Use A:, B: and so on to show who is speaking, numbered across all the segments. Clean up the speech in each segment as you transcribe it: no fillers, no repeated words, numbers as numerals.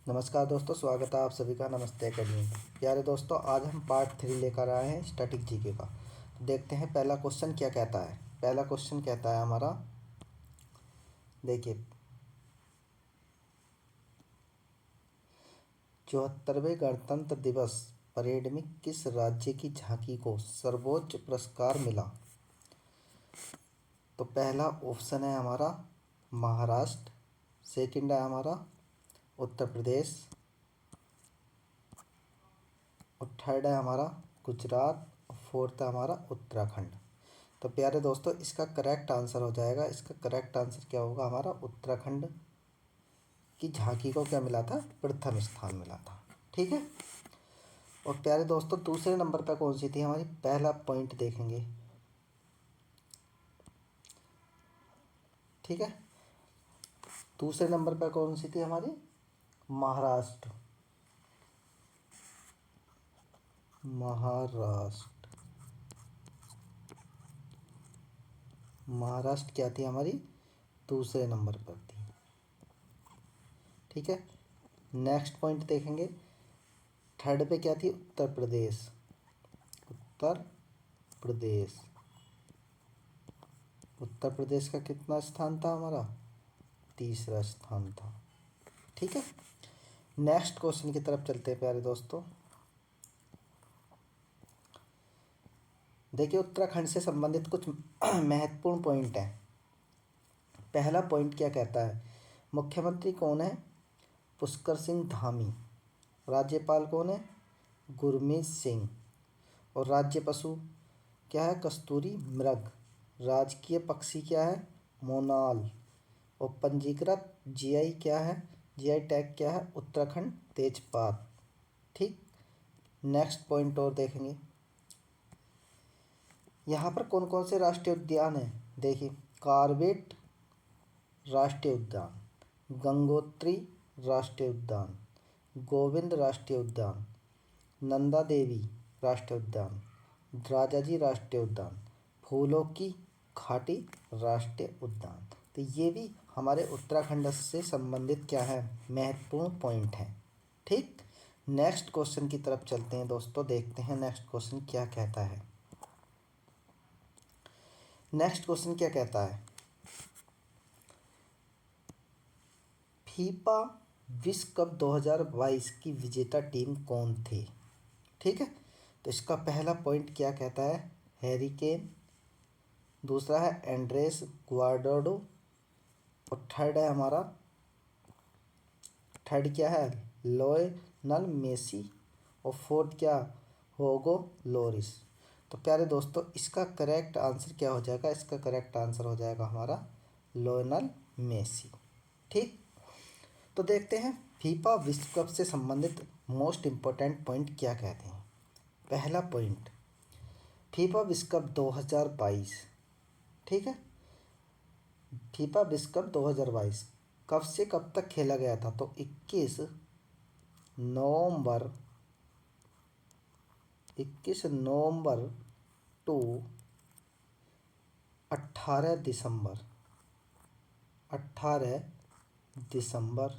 A: नमस्कार दोस्तों, स्वागत है आप सभी का नमस्ते अकेडमी में। प्यारे दोस्तों, आज हम पार्ट 3 लेकर आए हैं स्टैटिक जीके का। तो देखते हैं पहला क्वेश्चन क्या कहता है। पहला क्वेश्चन कहता है हमारा, देखिए, 74वें गणतंत्र दिवस परेड में किस राज्य की झांकी को सर्वोच्च पुरस्कार मिला? तो पहला ऑप्शन है हमारा महाराष्ट्र, सेकंड है हमारा उत्तर प्रदेश, और थर्ड है हमारा गुजरात, और फोर्थ है हमारा उत्तराखंड। तो प्यारे दोस्तों, इसका करेक्ट आंसर हो जाएगा, इसका करेक्ट आंसर क्या होगा? हमारा उत्तराखंड की झांकी को क्या मिला था? प्रथम स्थान मिला था। ठीक है। और प्यारे दोस्तों, दूसरे नंबर पर कौन सी थी हमारी? पहला पॉइंट देखेंगे। ठीक है। दूसरे नंबर पर कौन सी थी हमारी? महाराष्ट्र। महाराष्ट्र महाराष्ट्र क्या थी हमारी? दूसरे नंबर पर थी। ठीक है। नेक्स्ट पॉइंट देखेंगे। थर्ड पे क्या थी? उत्तर प्रदेश। उत्तर प्रदेश उत्तर प्रदेश का कितना स्थान था हमारा? तीसरा स्थान था। ठीक है। नेक्स्ट क्वेश्चन की तरफ चलते हैं प्यारे दोस्तों। देखिए, उत्तराखंड से संबंधित कुछ महत्वपूर्ण पॉइंट हैं। पहला पॉइंट क्या कहता है? मुख्यमंत्री कौन है? पुष्कर सिंह धामी। राज्यपाल कौन है? गुरमीत सिंह। और राज्य पशु क्या है? कस्तूरी मृग। राजकीय पक्षी क्या है? मोनाल। और पंजीकृत जीआई क्या है? जीआई टैग क्या है? उत्तराखंड तेजपात। ठीक। नेक्स्ट पॉइंट और देखेंगे। यहाँ पर कौन कौन से राष्ट्रीय उद्यान हैं? देखिए, कार्बेट राष्ट्रीय उद्यान, गंगोत्री राष्ट्रीय उद्यान, गोविंद राष्ट्रीय उद्यान, नंदा देवी राष्ट्रीय उद्यान, राजाजी राष्ट्रीय उद्यान, फूलों की घाटी राष्ट्रीय उद्यान। तो ये भी हमारे उत्तराखंड से संबंधित क्या है? महत्वपूर्ण पॉइंट हैं। ठीक। नेक्स्ट क्वेश्चन की तरफ चलते हैं दोस्तों, देखते हैं नेक्स्ट क्वेश्चन क्या कहता है। नेक्स्ट क्वेश्चन क्या कहता है? फीफा विश्व कप 2022 की विजेता टीम कौन थी? ठीक है। तो इसका पहला पॉइंट क्या कहता है? Harry Kane. दूसरा है एंड्रेस गुआर्डोडो। और थर्ड क्या है? Lionel Messi. और फोर्थ क्या? होगो लोरिस। तो प्यारे दोस्तों, इसका करेक्ट आंसर क्या हो जाएगा? इसका करेक्ट आंसर हो जाएगा हमारा लियोनेल मेसी। ठीक। तो देखते हैं फीफा विश्व कप से संबंधित मोस्ट इम्पोर्टेंट पॉइंट क्या कहते हैं। पहला पॉइंट, फीफा विश्व कप 2022। ठीक है। फीफा विश्व कप 2022 कब से कब तक खेला गया था? तो 21 नवंबर 21 नवंबर टू 18 दिसंबर 18 दिसंबर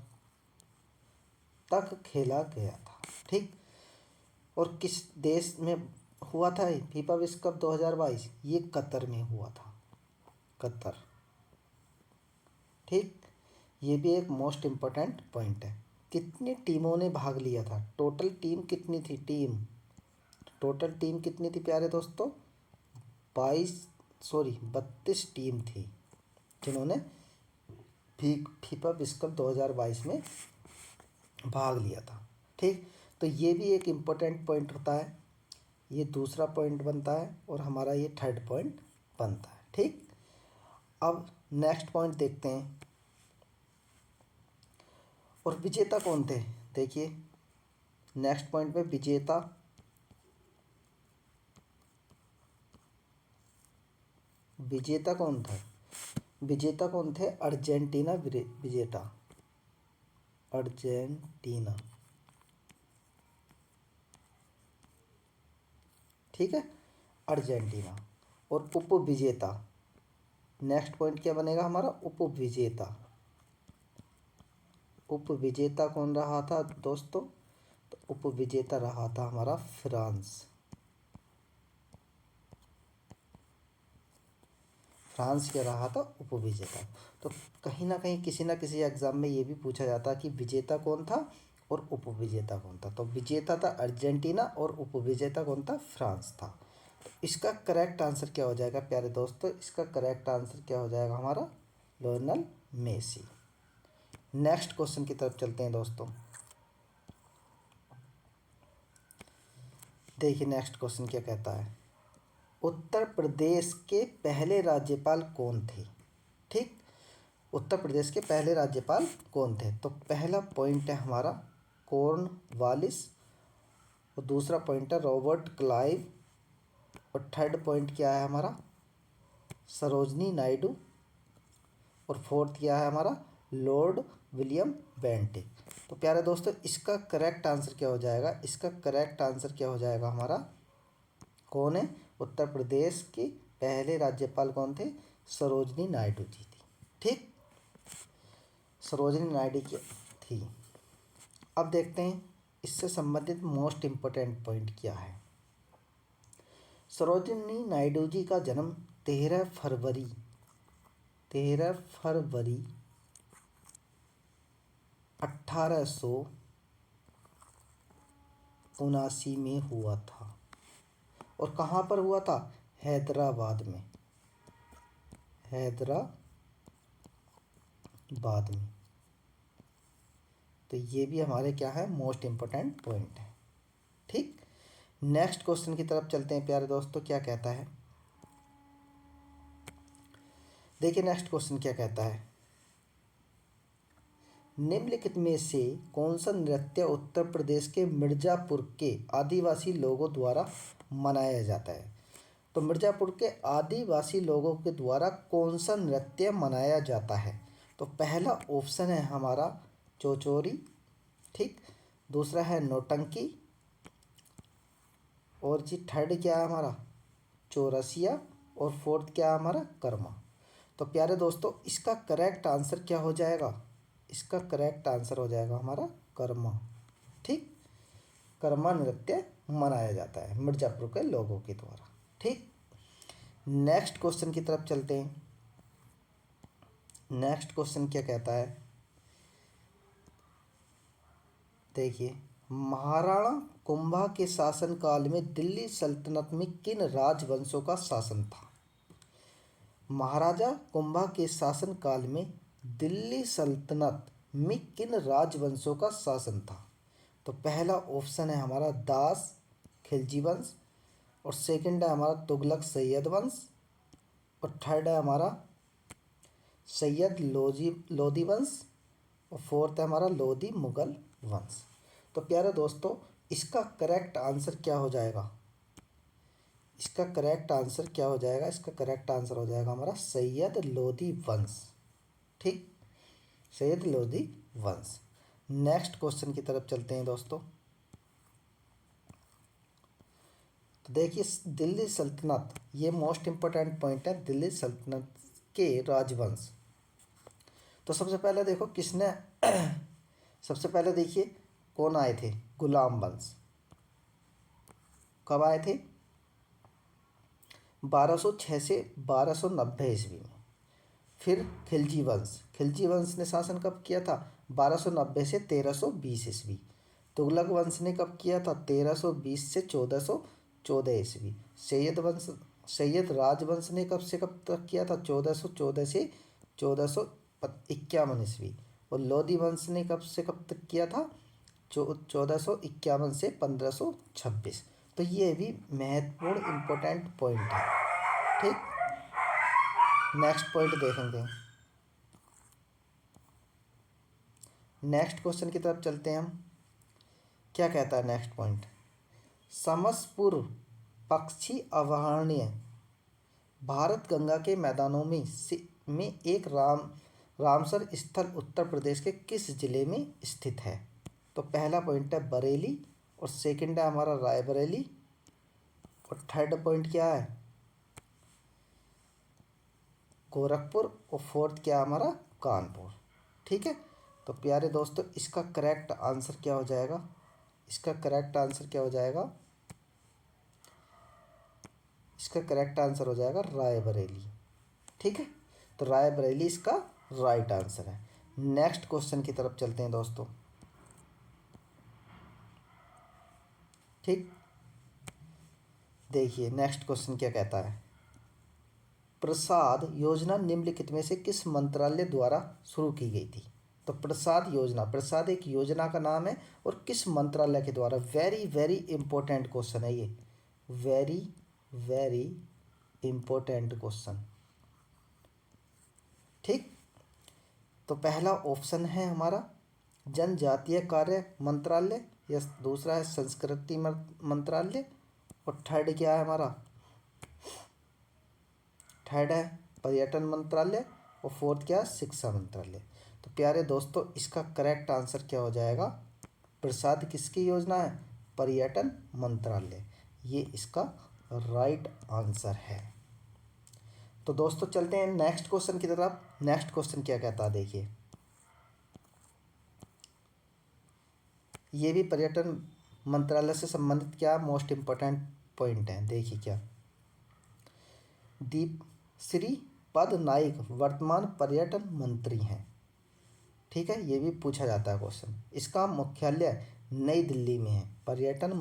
A: तक खेला गया था। ठीक। और किस देश में हुआ था ये फीफा विश्व कप 2022? ये कतर में हुआ था। कतर। ठीक। ये भी एक मोस्ट इम्पोर्टेंट पॉइंट है। कितनी टीमों ने भाग लिया था? टोटल टीम कितनी थी? टोटल टीम कितनी थी प्यारे दोस्तों? 32 टीम थी जिन्होंने फीफा विश्व कप 2022 में भाग लिया था। ठीक। तो ये भी एक इम्पोर्टेंट पॉइंट होता है। ये दूसरा पॉइंट बनता है और हमारा ये थर्ड पॉइंट बनता है। ठीक। अब नेक्स्ट पॉइंट देखते हैं। और विजेता कौन थे? देखिए, नेक्स्ट पॉइंट में विजेता कौन था? विजेता कौन थे? अर्जेंटीना विजेता। अर्जेंटीना। ठीक है। अर्जेंटीना। और उपविजेता, नेक्स्ट पॉइंट क्या बनेगा हमारा? उपविजेता। उपविजेता कौन रहा था दोस्तों? तो उपविजेता रहा था हमारा फ्रांस। फ्रांस क्या रहा था? उपविजेता। तो कहीं ना कहीं किसी ना किसी एग्जाम में ये भी पूछा जाता कि विजेता कौन था और उपविजेता कौन था। तो विजेता था अर्जेंटीना और उपविजेता कौन था? फ्रांस था। तो इसका करेक्ट आंसर क्या हो जाएगा प्यारे दोस्तों? इसका करेक्ट आंसर क्या हो जाएगा हमारा? Lionel Messi. नेक्स्ट क्वेश्चन की तरफ चलते हैं दोस्तों। देखिए नेक्स्ट क्वेश्चन क्या कहता है। उत्तर प्रदेश के पहले राज्यपाल कौन थे? ठीक, उत्तर प्रदेश के पहले राज्यपाल कौन थे? तो पहला पॉइंट है हमारा कॉर्नवालिस, और दूसरा पॉइंट है रॉबर्ट क्लाइव, और थर्ड पॉइंट क्या है हमारा? सरोजनी नायडू, और फोर्थ क्या है हमारा? Lord William Bentinck. तो प्यारे दोस्तों इसका करेक्ट आंसर क्या हो जाएगा? इसका करेक्ट आंसर क्या हो जाएगा हमारा? कौन है उत्तर प्रदेश के पहले राज्यपाल कौन थे? सरोजनी नायडू जी थी। ठीक, सरोजनी नायडू की थी। अब देखते हैं इससे संबंधित मोस्ट इम्पोर्टेंट पॉइंट क्या है। सरोजिनी नायडू जी का जन्म 13 फरवरी 1879 में हुआ था। और कहाँ पर हुआ था? हैदराबाद में। हैदराबाद में। तो ये भी हमारे क्या है? मोस्ट इम्पोर्टेंट पॉइंट है। ठीक, नेक्स्ट क्वेश्चन की तरफ चलते हैं प्यारे दोस्तों। क्या कहता है? देखिए नेक्स्ट क्वेश्चन क्या कहता है। निम्नलिखित में से कौन सा नृत्य उत्तर प्रदेश के मिर्जापुर के आदिवासी लोगों द्वारा मनाया जाता है? तो मिर्जापुर के आदिवासी लोगों के द्वारा कौन सा नृत्य मनाया जाता है? तो पहला ऑप्शन है हमारा चौचोरी, ठीक, दूसरा है नौटंकी, और जी थर्ड क्या है हमारा? चौरसिया, और फोर्थ क्या है हमारा? कर्मा। तो प्यारे दोस्तों इसका करेक्ट आंसर क्या हो जाएगा? इसका करेक्ट आंसर हो जाएगा हमारा कर्मा। ठीक, कर्मा नृत्य मनाया जाता है मिर्जापुर के लोगों के द्वारा। ठीक, नेक्स्ट क्वेश्चन की तरफ चलते हैं। नेक्स्ट क्वेश्चन क्या कहता है? देखिए, महाराणा कुंभा के शासनकाल में दिल्ली सल्तनत में किन राजवंशों का शासन था? महाराजा कुंभा के शासनकाल में दिल्ली सल्तनत में किन राजवंशों का शासन था? तो पहला ऑप्शन है हमारा दास खिलजी वंश, और सेकंड है हमारा तुगलक सैयद वंश, और थर्ड है हमारा सैयद लोधी वंश, और फोर्थ है हमारा लोधी मुगल वंश। तो प्यारे दोस्तों इसका करेक्ट आंसर क्या हो जाएगा? इसका करेक्ट आंसर क्या हो जाएगा? इसका करेक्ट आंसर हो जाएगा हमारा सैयद लोधी वंश। ठीक, सैयद लोधी वंश। नेक्स्ट क्वेश्चन की तरफ चलते हैं दोस्तों। तो देखिए दिल्ली सल्तनत, ये मोस्ट इंपॉर्टेंट पॉइंट है, दिल्ली सल्तनत के राजवंश। तो सबसे पहले देखो किसने सबसे पहले देखिए कौन आए थे? गुलाम वंश। कब आए थे? 1206 से 1290 ईस्वी में। फिर खिलजी वंश, खिलजी वंश ने शासन कब किया था? 1290 से 1320 ईस्वी। तुगलक वंश ने कब किया था? 1320 से 1414 ईस्वी। सैयद राजवंश ने कब से कब तक किया था? 1414 से 1451 ईस्वी। और लोधी वंश ने कब से कब तक किया था? 1451 से 1526। तो ये भी महत्वपूर्ण इम्पोर्टेंट पॉइंट है। ठीक, नेक्स्ट पॉइंट देखेंगे। नेक्स्ट क्वेश्चन की तरफ चलते हैं हम। क्या कहता है नेक्स्ट पॉइंट? समसपुर पक्षी अभयारण्य भारत गंगा के मैदानों में एक रामसर स्थल उत्तर प्रदेश के किस जिले में स्थित है? तो पहला पॉइंट है बरेली, और सेकंड है हमारा रायबरेली, और थर्ड पॉइंट क्या है? गोरखपुर, और फोर्थ क्या हमारा? कानपुर। ठीक है, तो प्यारे दोस्तों इसका करेक्ट आंसर क्या हो जाएगा? इसका करेक्ट आंसर क्या हो जाएगा? इसका करेक्ट आंसर हो जाएगा रायबरेली। ठीक है, तो रायबरेली इसका राइट आंसर है। नेक्स्ट क्वेश्चन की तरफ चलते हैं दोस्तों। ठीक, देखिए नेक्स्ट क्वेश्चन क्या कहता है। प्रसाद योजना निम्नलिखित में से किस मंत्रालय द्वारा शुरू की गई थी? तो प्रसाद योजना, प्रसाद एक योजना का नाम है और किस मंत्रालय के द्वारा? वेरी वेरी इंपॉर्टेंट क्वेश्चन है ये, वेरी वेरी इंपॉर्टेंट क्वेश्चन। ठीक, तो पहला ऑप्शन है हमारा जनजातीय कार्य मंत्रालय, या दूसरा है संस्कृति मंत्रालय, और थर्ड क्या है हमारा? थर्ड है पर्यटन मंत्रालय, और फोर्थ क्या है? शिक्षा मंत्रालय। तो प्यारे दोस्तों इसका करेक्ट आंसर क्या हो जाएगा? प्रसाद किसकी योजना है? पर्यटन मंत्रालय, ये इसका राइट आंसर है। तो दोस्तों चलते हैं नेक्स्ट क्वेश्चन की तरफ। नेक्स्ट क्वेश्चन क्या कहता है देखिए, ये भी पर्यटन मंत्रालय से संबंधित क्या मोस्ट इम्पोर्टेंट पॉइंट है। देखिए क्या, दीप श्री पद नाइक वर्तमान पर्यटन मंत्री हैं। ठीक है, ये भी पूछा जाता है क्वेश्चन। इसका मुख्यालय नई दिल्ली में है। पर्यटन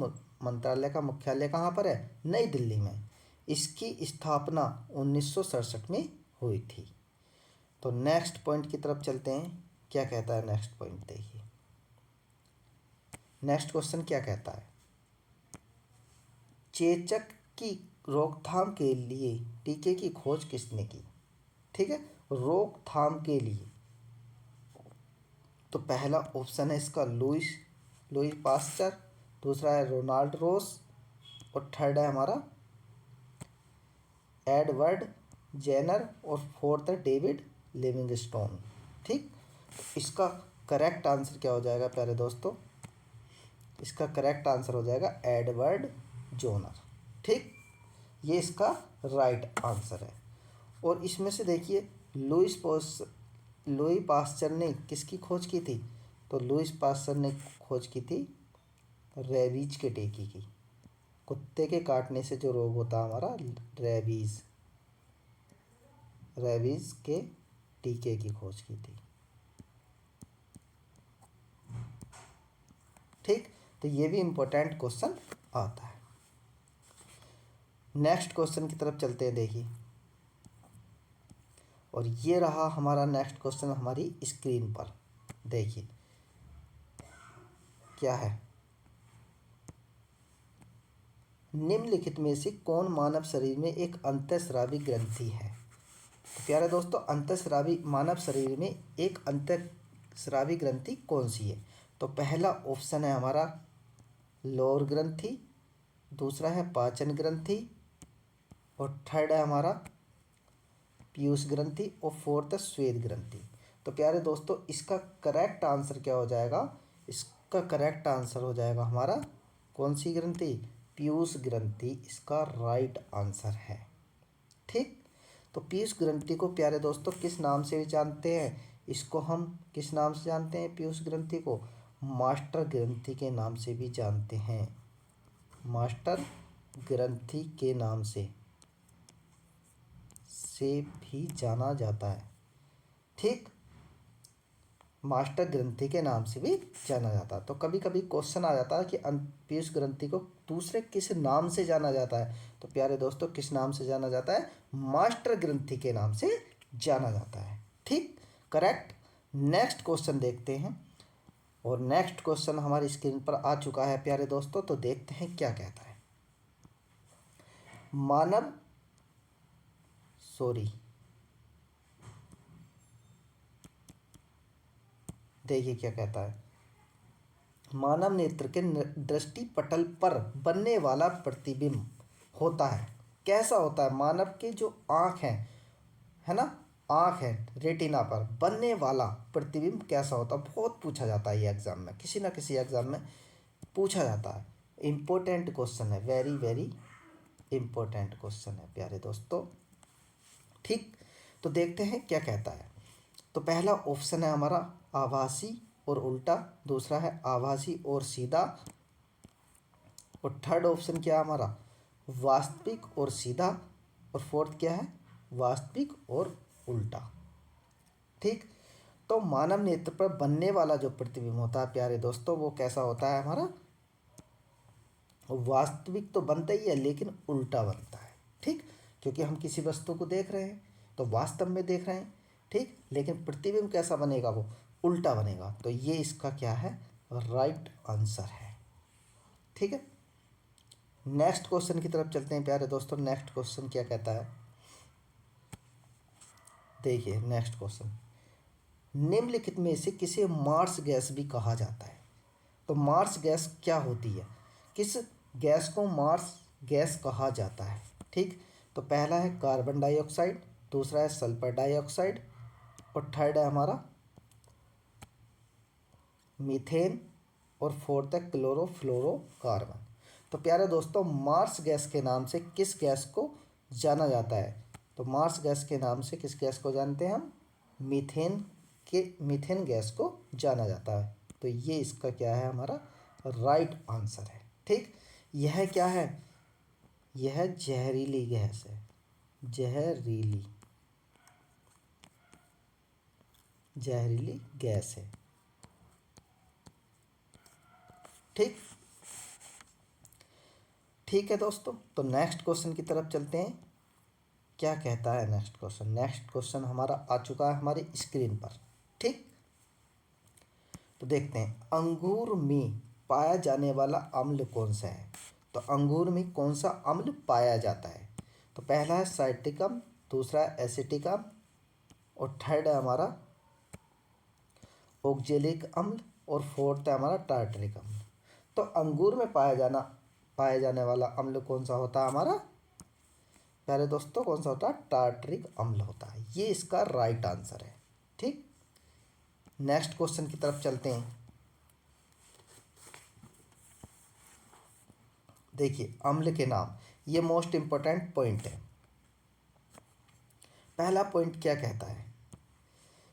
A: मंत्रालय का मुख्यालय कहाँ पर है? नई दिल्ली में। इसकी स्थापना 1967 में हुई थी। तो नेक्स्ट पॉइंट की तरफ चलते हैं, क्या कहता है नेक्स्ट पॉइंट। देखिए नेक्स्ट क्वेश्चन क्या कहता है, चेचक की रोकथाम के लिए टीके की खोज किसने की? ठीक है, रोकथाम के लिए। तो पहला ऑप्शन है इसका लुइस लुई पास्चर, दूसरा है रोनाल्ड रोस, और थर्ड है हमारा एडवर्ड जेनर, और फोर्थ है डेविड लिविंगस्टोन। ठीक, तो इसका करेक्ट आंसर क्या हो जाएगा प्यारे दोस्तों? इसका करेक्ट आंसर हो जाएगा एडवर्ड जोनर। ठीक, ये इसका राइट आंसर है। और इसमें से देखिए लुई पास्चर ने किसकी खोज की थी? तो लुइस पास्चर ने खोज की थी रेबीज के टीके की। कुत्ते के काटने से जो रोग होता है हमारा रेबीज, रेबीज के टीके की खोज की थी। ठीक, तो ये भी इंपॉर्टेंट क्वेश्चन आता है। नेक्स्ट क्वेश्चन की तरफ चलते हैं देखिए, और ये रहा हमारा नेक्स्ट क्वेश्चन हमारी स्क्रीन पर। देखिए क्या है, निम्नलिखित में से कौन मानव शरीर में एक अंतःस्रावी ग्रंथि है? तो प्यारे दोस्तों अंतःस्रावी मानव शरीर में एक अंतःस्रावी ग्रंथि कौन सी है? तो पहला ऑप्शन है हमारा लोर ग्रंथि, दूसरा है पाचन ग्रंथि, और थर्ड है हमारा पीयूष ग्रंथि, और फोर्थ है श्वेत ग्रंथि। तो प्यारे दोस्तों इसका करेक्ट आंसर क्या हो जाएगा? इसका करेक्ट आंसर हो जाएगा हमारा कौन सी ग्रंथि? पीयूष ग्रंथि इसका राइट आंसर है। ठीक, तो पीयूष ग्रंथि को प्यारे दोस्तों किस नाम से जानते हैं? इसको हम किस नाम से जानते हैं? पीयूष ग्रंथि को मास्टर ग्रंथि के नाम से भी जानते हैं। मास्टर ग्रंथि के नाम से भी जाना जाता है। ठीक, मास्टर ग्रंथि के नाम से भी जाना जाता है। तो कभी कभी क्वेश्चन आ जाता है कि पीयूष ग्रंथि को दूसरे किस नाम से जाना जाता है? तो प्यारे दोस्तों किस नाम से जाना जाता है? मास्टर ग्रंथि के नाम से जाना जाता है। ठीक, करेक्ट। नेक्स्ट क्वेश्चन देखते हैं, और नेक्स्ट क्वेश्चन हमारी स्क्रीन पर आ चुका है प्यारे दोस्तों। तो देखते हैं क्या कहता है। मानव सॉरी देखिए क्या कहता है, मानव नेत्र के दृष्टि पटल पर बनने वाला प्रतिबिंब होता है। कैसा होता है? मानव के जो आँख है ना, आँख है, रेटिना पर बनने वाला प्रतिबिंब कैसा होता है? बहुत पूछा जाता है ये एग्जाम में, किसी ना किसी एग्जाम में पूछा जाता है। इम्पोर्टेंट क्वेश्चन है, वेरी वेरी इम्पोर्टेंट क्वेश्चन है प्यारे दोस्तों। ठीक, तो देखते हैं क्या कहता है। तो पहला ऑप्शन है हमारा आभासी और उल्टा, दूसरा है आभासी और सीधा, और थर्ड ऑप्शन क्या है हमारा वास्तविक और सीधा, और फोर्थ क्या है वास्तविक और उल्टा। ठीक। तो मानव नेत्र पर बनने वाला जो प्रतिबिंब होता है प्यारे दोस्तों वो कैसा होता है हमारा वास्तविक तो बनता ही है लेकिन उल्टा बनता है। ठीक। क्योंकि हम किसी वस्तु को देख रहे हैं तो वास्तव में देख रहे हैं, ठीक, लेकिन प्रतिबिंब कैसा बनेगा वो उल्टा बनेगा। तो ये इसका क्या है राइट आंसर है। ठीक है। नेक्स्ट क्वेश्चन की तरफ चलते हैं प्यारे दोस्तों। नेक्स्ट क्वेश्चन क्या कहता है, देखिए नेक्स्ट क्वेश्चन, निम्नलिखित में से किसे मार्स गैस भी कहा जाता है। तो मार्स गैस क्या होती है, किस गैस को मार्स गैस कहा जाता है। ठीक। तो पहला है कार्बन डाइऑक्साइड, दूसरा है सल्फर डाइऑक्साइड, और थर्ड है हमारा मीथेन, और फोर्थ है क्लोरोफ्लोरोकार्बन। तो प्यारे दोस्तों मार्स गैस के नाम से किस गैस को जाना जाता है, तो मार्स गैस के नाम से किस गैस को जानते हैं हम मीथेन गैस को जाना जाता है। तो ये इसका क्या है हमारा राइट आंसर है। ठीक। यह क्या है, यह जहरीली गैस है, जहरीली जहरीली गैस है। ठीक। ठीक है दोस्तों, तो नेक्स्ट क्वेश्चन की तरफ चलते हैं। क्या कहता है नेक्स्ट क्वेश्चन, नेक्स्ट क्वेश्चन हमारा आ चुका है हमारी स्क्रीन पर। ठीक। तो देखते हैं अंगूर में पाया जाने वाला अम्ल कौन सा है। तो अंगूर में कौन सा अम्ल पाया जाता है, तो पहला है साइट्रिक अम्ल, दूसरा है एसिटिक अम्ल, और थर्ड है हमारा ऑक्जेलिक अम्ल, और फोर्थ है हमारा टार्टरिक अम्ल। तो अंगूर में पाया जाने वाला अम्ल कौन सा होता है हमारा प्यारे दोस्तों, कौन सा होता है टार्टरिक अम्ल होता है। ये इसका राइट आंसर है। ठीक। नेक्स्ट क्वेश्चन की तरफ चलते हैं। देखिए अम्ल के नाम, ये मोस्ट इंपॉर्टेंट पॉइंट है। पहला पॉइंट क्या कहता है,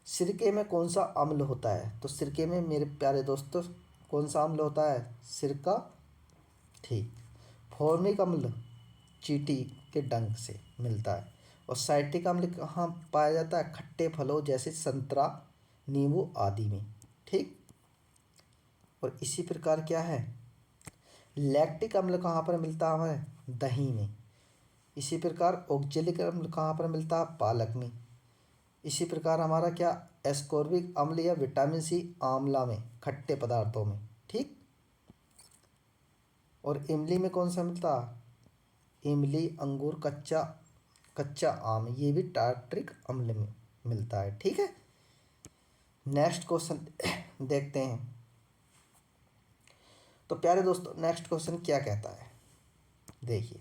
A: सिरके में कौन सा अम्ल होता है। तो सिरके में मेरे प्यारे दोस्तों कौन सा अम्ल होता है, सिरका। ठीक। फॉर्मिक अम्ल चींटी के डंक से मिलता है, और साइट्रिक अम्ल कहाँ पाया जाता है, खट्टे फलों जैसे संतरा, नींबू आदि में। ठीक। और इसी प्रकार क्या है लैक्टिक अम्ल कहाँ पर मिलता है हमें, दही में। इसी प्रकार ऑक्जेलिक अम्ल कहाँ पर मिलता है, पालक में। इसी प्रकार हमारा क्या एस्कॉर्बिक अम्ल या विटामिन सी आंवला में, खट्टे पदार्थों में। ठीक। और इमली में कौन सा मिलता है, इमली, अंगूर, कच्चा कच्चा आम, ये भी टार्टरिक अम्ल में मिलता है। ठीक है। नेक्स्ट क्वेश्चन देखते हैं। तो प्यारे दोस्तों नेक्स्ट क्वेश्चन क्या कहता है, देखिए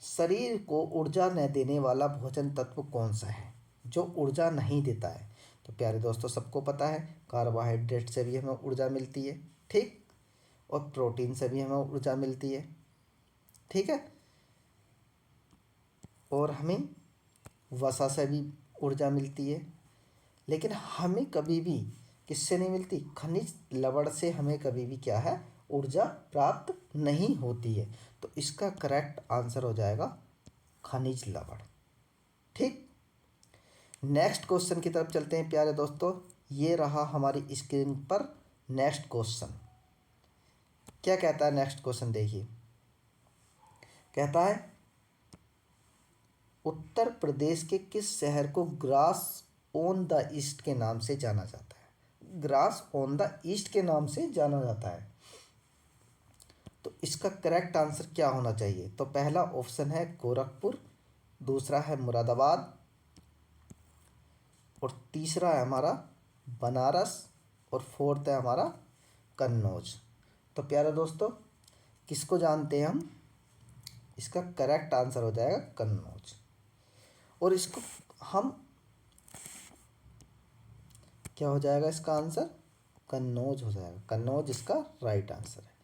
A: शरीर को ऊर्जा न देने वाला भोजन तत्व कौन सा है जो ऊर्जा नहीं देता है। तो प्यारे दोस्तों सबको पता है कार्बोहाइड्रेट से भी हमें ऊर्जा मिलती है। ठीक। और प्रोटीन से भी हमें ऊर्जा मिलती है। ठीक है। और हमें वसा से भी ऊर्जा मिलती है, लेकिन हमें कभी भी किससे नहीं मिलती, खनिज लवण से हमें कभी भी क्या है ऊर्जा प्राप्त नहीं होती है। तो इसका करेक्ट आंसर हो जाएगा खनिज लवण। ठीक। नेक्स्ट क्वेश्चन की तरफ चलते हैं प्यारे दोस्तों। ये रहा हमारी स्क्रीन पर नेक्स्ट क्वेश्चन। क्या कहता है नेक्स्ट क्वेश्चन, देखिए कहता है उत्तर प्रदेश के किस शहर को ग्रास ऑन द ईस्ट के नाम से जाना जाता है, ग्रास ऑन द ईस्ट के नाम से जाना जाता है। तो इसका करेक्ट आंसर क्या होना चाहिए, तो पहला ऑप्शन है गोरखपुर, दूसरा है मुरादाबाद, और तीसरा है हमारा बनारस, और फोर्थ है हमारा कन्नौज। तो प्यारे दोस्तों किसको जानते हैं हम, इसका करेक्ट आंसर हो जाएगा कन्नौज। और इसको हम क्या हो जाएगा इसका आंसर, कन्नौज हो जाएगा। कन्नौज इसका राइट आंसर है।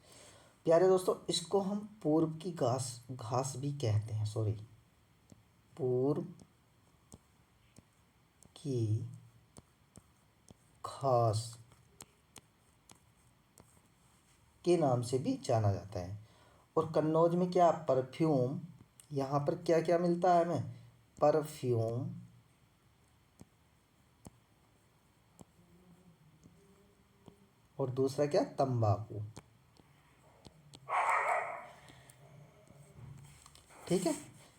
A: प्यारे दोस्तों इसको हम पूर्व की घास घास भी कहते हैं, पूर्व की घास के नाम से भी जाना जाता है। और कन्नौज में क्या, परफ्यूम, यहाँ पर क्या क्या मिलता है हमें, परफ्यूम, और दूसरा क्या, तंबाकू। ठीक है,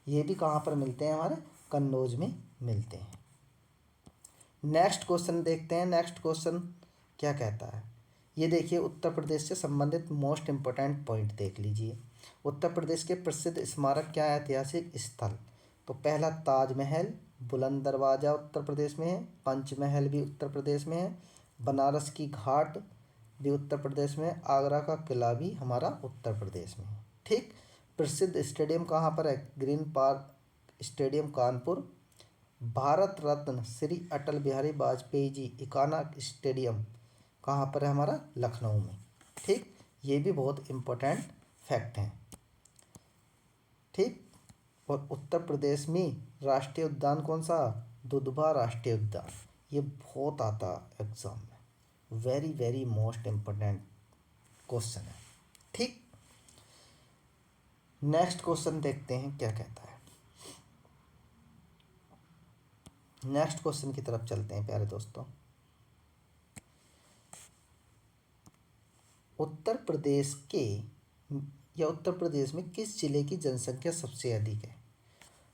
A: ये भी कहाँ पर मिलते हैं, हमारे कन्नौज में मिलते हैं। नेक्स्ट क्वेश्चन देखते हैं। नेक्स्ट क्वेश्चन क्या कहता है, ये देखिए, उत्तर प्रदेश से संबंधित मोस्ट इम्पोर्टेंट पॉइंट देख लीजिए। उत्तर प्रदेश के प्रसिद्ध स्मारक क्या है, ऐतिहासिक स्थल। तो पहला ताजमहल, बुलंद दरवाज़ा उत्तर प्रदेश में है, पंचमहल भी उत्तर प्रदेश में है, बनारस की घाट भी उत्तर प्रदेश में है, आगरा का किला भी हमारा उत्तर प्रदेश में है। ठीक, प्रसिद्ध स्टेडियम कहाँ पर है, green park stadium Kanpur. Bharat Ratna Shri Atal Bihari Vajpayee ji Ekana stadium कहाँ पर है, हमारा लखनऊ में। ठीक, ये भी बहुत इम्पोर्टेंट फैक्ट हैं। ठीक, और उत्तर प्रदेश में राष्ट्रीय उद्यान कौन सा, दुधवा राष्ट्रीय उद्यान। ये बहुत आता एग्जाम में, very very most important question है। ठीक, नेक्स्ट क्वेश्चन देखते हैं क्या कहता है। नेक्स्ट क्वेश्चन की तरफ चलते हैं प्यारे दोस्तों। उत्तर प्रदेश के या उत्तर प्रदेश में किस जिले की जनसंख्या सबसे अधिक है।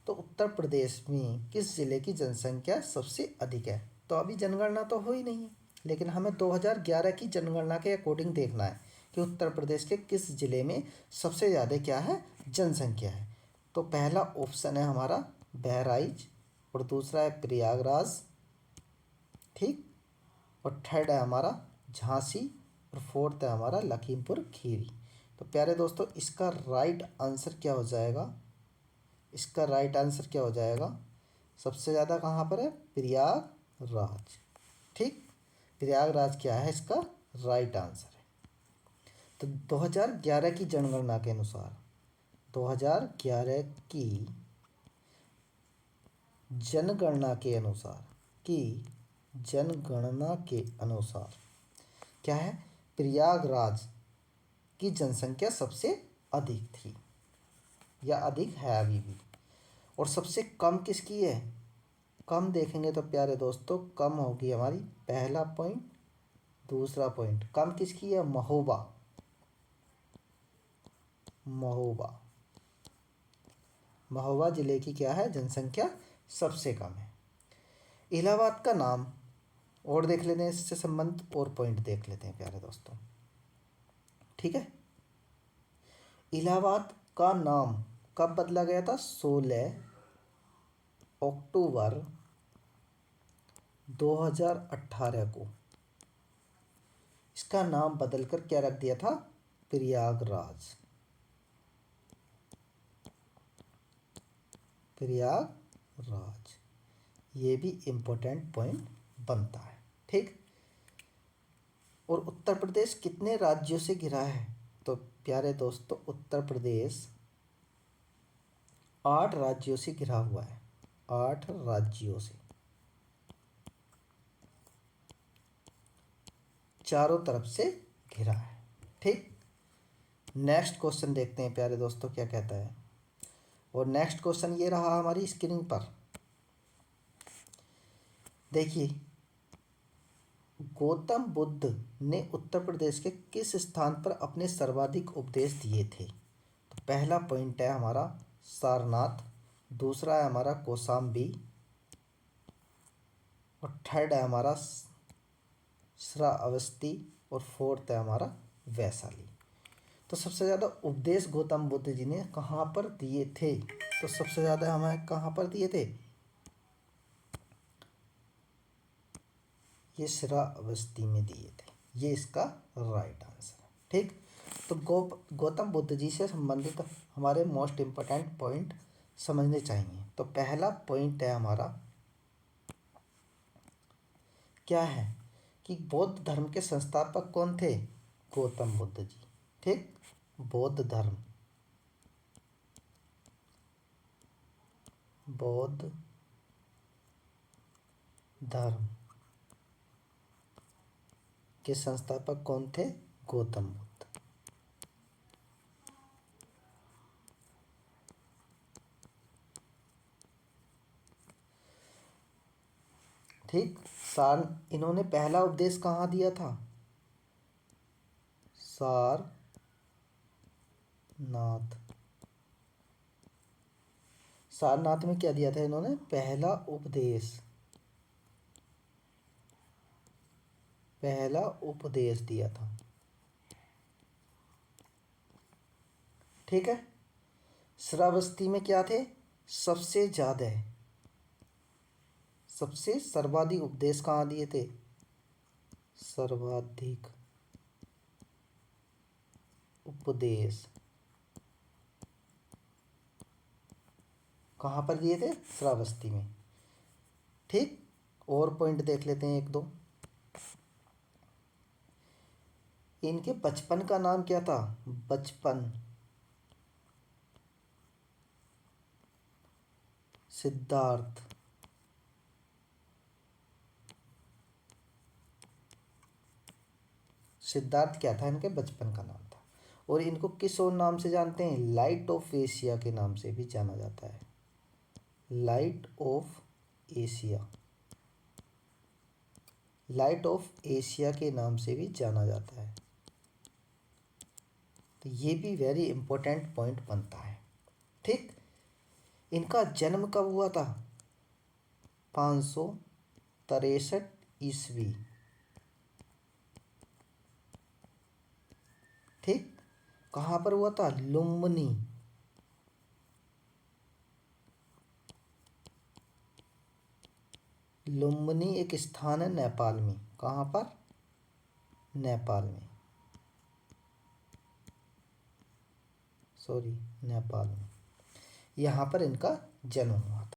A: तो उत्तर प्रदेश में किस जिले की जनसंख्या सबसे अधिक है। तो अभी जनगणना तो हो ही नहीं है, लेकिन हमें 2011 की जनगणना के अकॉर्डिंग देखना है कि उत्तर प्रदेश के किस जिले में सबसे ज़्यादा क्या है, जनसंख्या है। तो पहला ऑप्शन है हमारा बहराइच, और दूसरा है प्रयागराज। ठीक, और थर्ड है हमारा झांसी, और फोर्थ है हमारा लखीमपुर खीरी। तो प्यारे दोस्तों, इसका राइट आंसर क्या हो जाएगा, इसका राइट आंसर क्या हो जाएगा, सबसे ज़्यादा कहाँ पर है, प्रयागराज। ठीक, प्रयागराज क्या है, इसका राइट आंसर है। तो 2011 की जनगणना के अनुसार, 2011 की जनगणना के अनुसार, की जनगणना के अनुसार क्या है, प्रयागराज की जनसंख्या सबसे अधिक थी, या अधिक है अभी भी। और सबसे कम किसकी है, कम देखेंगे तो प्यारे दोस्तों, कम होगी हमारी, पहला पॉइंट, दूसरा पॉइंट, कम किसकी है, महोबा। महोबा, महोबा जिले की क्या है, जनसंख्या सबसे कम है। इलाहाबाद का नाम और देख लेते हैं, इससे संबंधित और पॉइंट देख लेते हैं प्यारे दोस्तों। ठीक है, इलाहाबाद का नाम कब बदला गया था, 16 अक्टूबर 2018 को इसका नाम बदलकर क्या रख दिया था, प्रयागराज। प्रयागराज, ये भी इम्पोर्टेंट पॉइंट बनता है। ठीक, और उत्तर प्रदेश कितने राज्यों से घिरा है। तो प्यारे दोस्तों, उत्तर प्रदेश 8 राज्यों से घिरा हुआ है, 8 राज्यों से, चारों तरफ से घिरा है। ठीक, नेक्स्ट क्वेश्चन देखते हैं प्यारे दोस्तों क्या कहता है। और नेक्स्ट क्वेश्चन ये रहा हमारी स्क्रीन पर, देखिए, गौतम बुद्ध ने उत्तर प्रदेश के किस स्थान पर अपने सर्वाधिक उपदेश दिए थे। तो पहला पॉइंट है हमारा सारनाथ, दूसरा है हमारा कौशाम्बी, और थर्ड है हमारा श्रावस्ती, और फोर्थ है हमारा वैशाली। तो सबसे ज़्यादा उपदेश गौतम बुद्ध जी ने कहाँ पर दिए थे, तो सबसे ज़्यादा हमें कहाँ पर दिए थे, ये श्रावस्ती में दिए थे, ये इसका राइट आंसर है। ठीक, तो गौतम बुद्ध जी से संबंधित हमारे मोस्ट इम्पोर्टेंट पॉइंट समझने चाहिए। तो पहला पॉइंट है हमारा क्या है, कि बौद्ध धर्म के संस्थापक कौन थे, गौतम बुद्ध जी। ठीक, बौद्ध धर्म, बौद्ध धर्म के संस्थापक कौन थे? गौतम बुद्ध। ठीक। इन्होंने पहला उपदेश कहाँ दिया था? सारनाथ। सारनाथ में क्या दिया था इन्होंने? पहला उपदेश। पहला उपदेश दिया था। ठीक है। श्रावस्ती में क्या थे? सबसे ज्यादा, सबसे सर्वाधिक उपदेश कहाँ दिए थे? सर्वाधिक उपदेश कहाँ पर दिए थे? श्रावस्ती में। ठीक। और पॉइंट देख लेते हैं एक दो। इनके बचपन का नाम क्या था? बचपन। सिद्धार्थ। सिद्धार्थ क्या था? इनके बचपन का नाम था। और इनको किस और नाम से जानते हैं? लाइट ऑफ एशिया के नाम से भी जाना जाता है। Light of Asia. Light of Asia के नाम से भी जाना जाता है। तो ये भी वेरी इंपॉर्टेंट पॉइंट बनता है। ठीक। इनका जन्म कब हुआ था? 563 ईस्वी। ठीक। कहाँ पर हुआ था? लुम्बिनी। लुम्बिनी एक स्थान है नेपाल में। कहाँ पर? नेपाल में। सॉरी, नेपाल में। यहाँ पर इनका जन्म हुआ था।